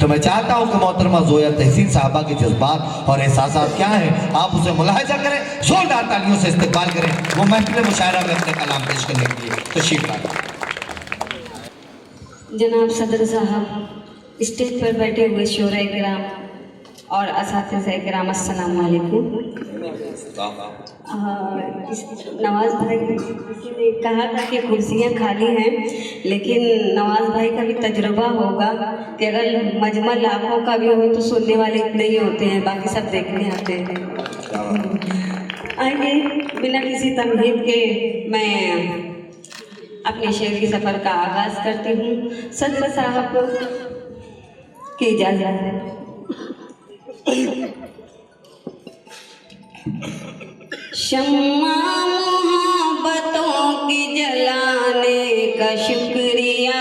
तो मैं चाहता हूँ कि मोहतरमा जोया तहसीन साहबा के जज्बात और एहसासात क्या हैं, आप उसे मुलाहिजा करें, जोरदार तालियों से इस्तकबाल करें। वो महफिल मुशायरा में अपने कलाम पेश करने के लिए तशरीफ लाए। जनाब सदर साहब, स्टेज पर बैठे हुए शोराए किराम और असातिज़ाए किराम, अस्सलाम वालेकुम। नवाज भाई, किसी ने कहा था कि कुर्सियाँ खाली हैं, लेकिन नवाज भाई का भी तजुर्बा होगा कि अगर मजमा लाखों का भी हो तो सुनने वाले इतने ही होते हैं, बाकी सब देखने आते हैं। आइए, बिना किसी तमहीद के मैं अपने शेर की सफ़र का आगाज़ करती हूँ। सदर साहब की इजाज़त है। शम्मा मोहब्बतों की जलाने का शुक्रिया,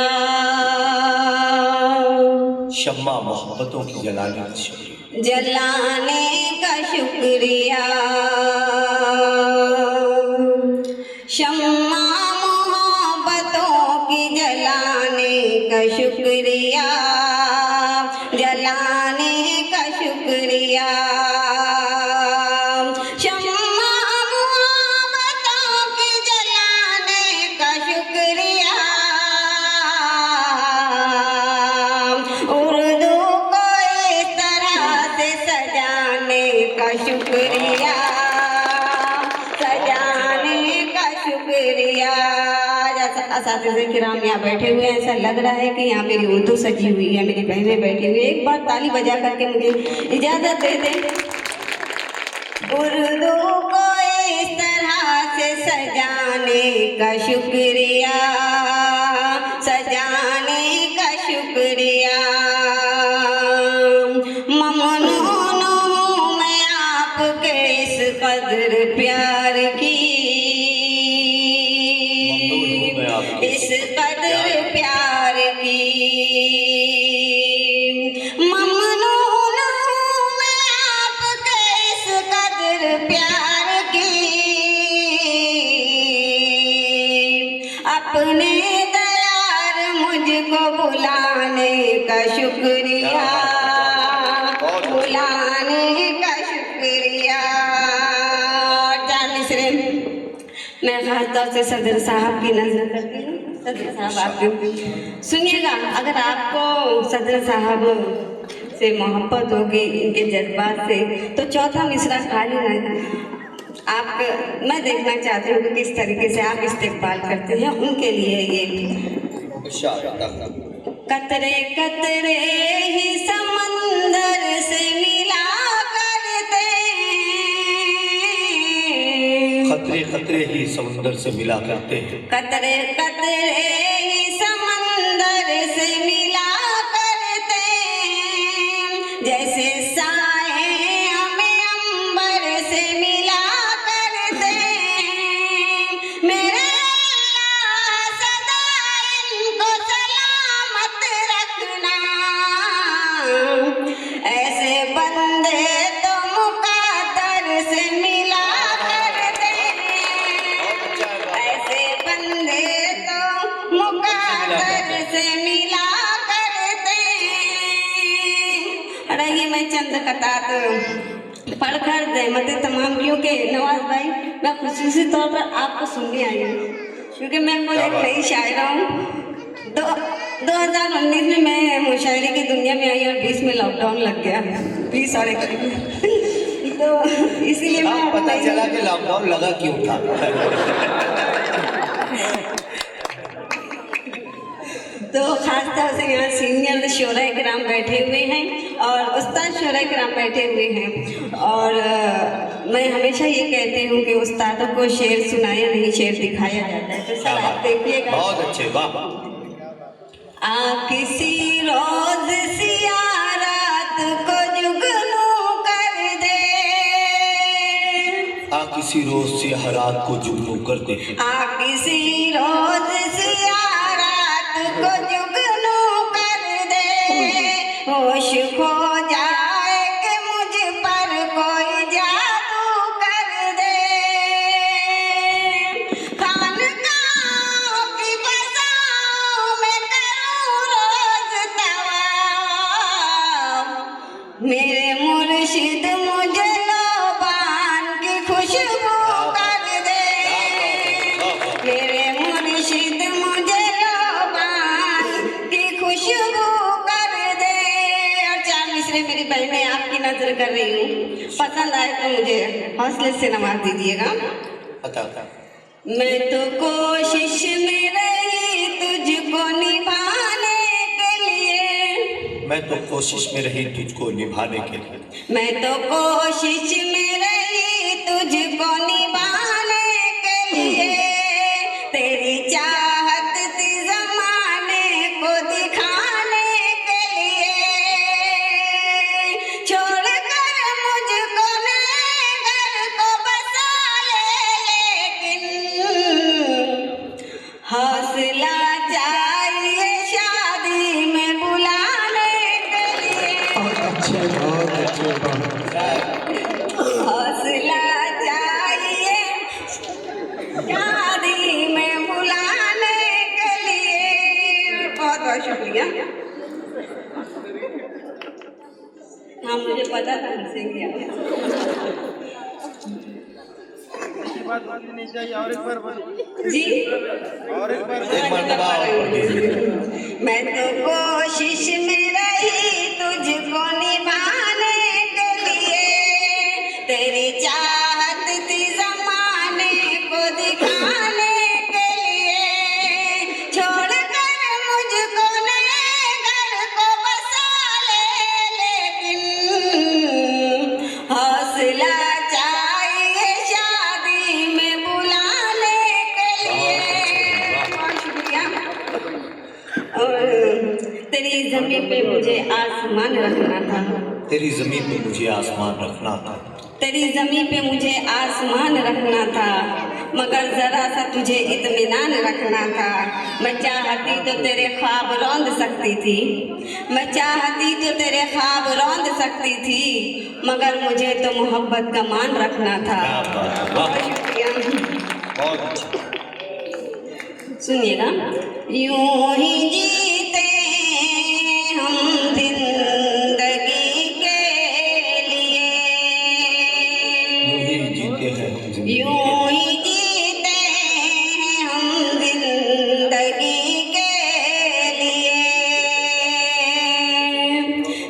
शम्मा मोहब्बतों की जलाने का शुक्रिया, जलाने का शुक्रिया। शम्मा मोहब्बतों की जलाने का शुक्रिया, जलाने का शुक्रिया। शुक्रिया, सजाने का शुक्रिया। असातिज़े किराम यहाँ बैठे हुए हैं, ऐसा लग रहा है कि यहाँ मेरी उर्दू सजी हुई है, मेरी बहनें बैठी हुई है। एक बार ताली बजा करके मुझे इजाज़त दे दें। उर्दू को इस तरह से सजाने का शुक्रिया, सजाने का शुक्रिया। ममनून हूँ मैं आपके इस कदर प्यार की, इस कदर प्यार की। ममनून हूँ मैं आपके इस कदर प्यार की। अपने दयार मुझको बुलाने का शुक्रिया, बुलाने का शुक्रिया। मैं खास तौर से सदर साहब की नजर करती हूँ। सदर साहब आपकी सुनिएगा, अगर आपको सदर साहब से मोहब्बत होगी, इनके जज्बात से, तो चौथा मिसरा खाली नहीं। आप मैं देखना चाहती हूँ कि किस तरीके से आप इस्तेकबाल करते हैं उनके लिए। ये कतरे कतरे ही समंदर से मिला करते, खतरे खतरे ही समंदर से मिला करते हैं, कतरे कतरे ही समंदर से मिला करते। जैसे साए हमें अंबर से मिला करते। मेरे अल्लाह सदा इनको सलामत रखना। ऐसे बंदे तो मुक़द्दर से मिला करते, ऐसे बंदे तो मुक़द्दर से मिला करते। रही मैं चंद कतात पढ़कर ज़हमत तमाम, क्योंकि नवाज भाई मैं खुसूसी तौर पर आपको सुनने आई हूँ, क्योंकि मैं खुद एक नई शायरा हूँ। 2019 में मैं मुशायरे की दुनिया में आई और 20 में लॉकडाउन लग गया, 20 और 21 तो इसीलिए मैं पता चला कि लॉकडाउन लगा क्यों था। तो खास तौर से यहाँ सीनियर शोराए किराम बैठे हुए हैं और उस्ताद शोराए किराम बैठे हुए हैं। और मैं हमेशा ये कहती हूँ कि उस्तादों को शेर सुनाया नहीं, शेर दिखाया जाता है। तो सर आप देखिएगा, बहुत अच्छे, वाह। किसी रोज सियारात को जुगनू कर दे, किसी रोज सियारात को जुगनू कर दे, किसी रोज सियारात को जुगनू कर दे। होश खो जाए कि मुझ पर कोई जादू कर दे। खानकाहों की फ़ज़ाओं में करूँ रोज़ तवाफ़, सफ़र कर रही हूँ। पसंद आए तो मुझे हौसले से नवाज दीजिएगा। बता। मैं तो कोशिश में रही तुझको निभाने के लिए, मैं तो कोशिश में रही तुझको निभाने के लिए, मैं तो कोशिश में रही तुझको निभाने के लिए, तेरी चाहत थी ज़माने को दिखाने के लिए, छोड़ कर मुझको नए घर को बसा ले, लेकिन हौसला चाहिए शादी में बुलाने के लिए, हौसला चाहिए शादी में बुलाने के लिए। बहुत बहुत शुक्रिया। हाँ, मुझे पता था हमसे क्या। बात बोलनी नहीं चाहिए, और एक बार बोलो। जी, और एक बार एक मर्तबा और पढ़ दीजिए। मैं तो कोशिश में रही तुझको निभाने के लिए, तेरी चाहत थी ज़माने को दिखाने के लिए, छोड़ कर मुझको नए घर को बसा ले, लेकिन हौसला चाहिए शादी में बुलाने के लिए। बहुत शुक्रिया। और तेरी ज़मीन पे मुझे आसमान रखना था, तेरी ज़मीन पे मुझे आसमान रखना था, तेरी ज़मीन पे मुझे आसमान रखना था, मगर ज़रा सा तुझे इत्मीनान रखना था। मैं चाहती तो तेरे ख्वाब रौंद सकती थी, मैं चाहती तो तेरे ख्वाब रौंद सकती थी, मगर मुझे तो मोहब्बत का मान रखना था। क्या बात है, वाह, बहुत शुक्रिया। बहुत अच्छा। सुनिएगा। यूं ही जीते हम जिंदगी के लिए, यूं ही जीते हैं हम जिंदगी यूं ही जीते हम जिंदगी के लिए,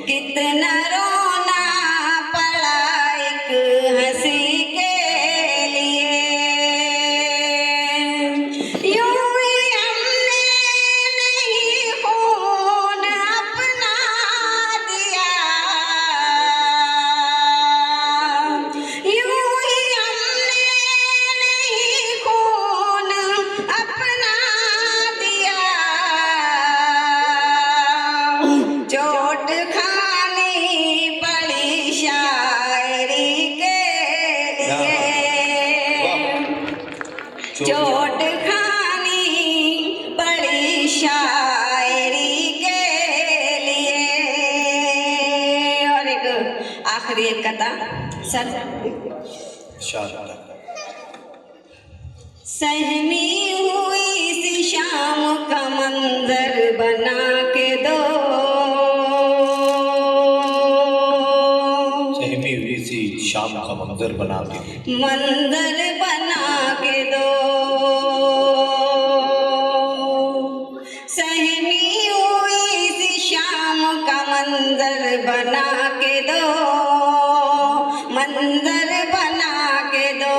कितना रोना पड़ा एक हंसी के लिए, यूं ही हमने नहीं खून अपना दिया, यूं ही हमने नहीं खून अपना दिया, चोट खानी पड़ी शायरी के लिए, चोट खानी पड़ी शायरी के लिए। और एक आखिरी एक कथा सर। शाबाश। सहमी हुई सी शाम का मंजर बना के दो, सहमी हुई सी शाम का मंजर बना के, मंजर बना के दो, सहमी हुई सी शाम का मंजर बना के दो, मंजर बना के दो।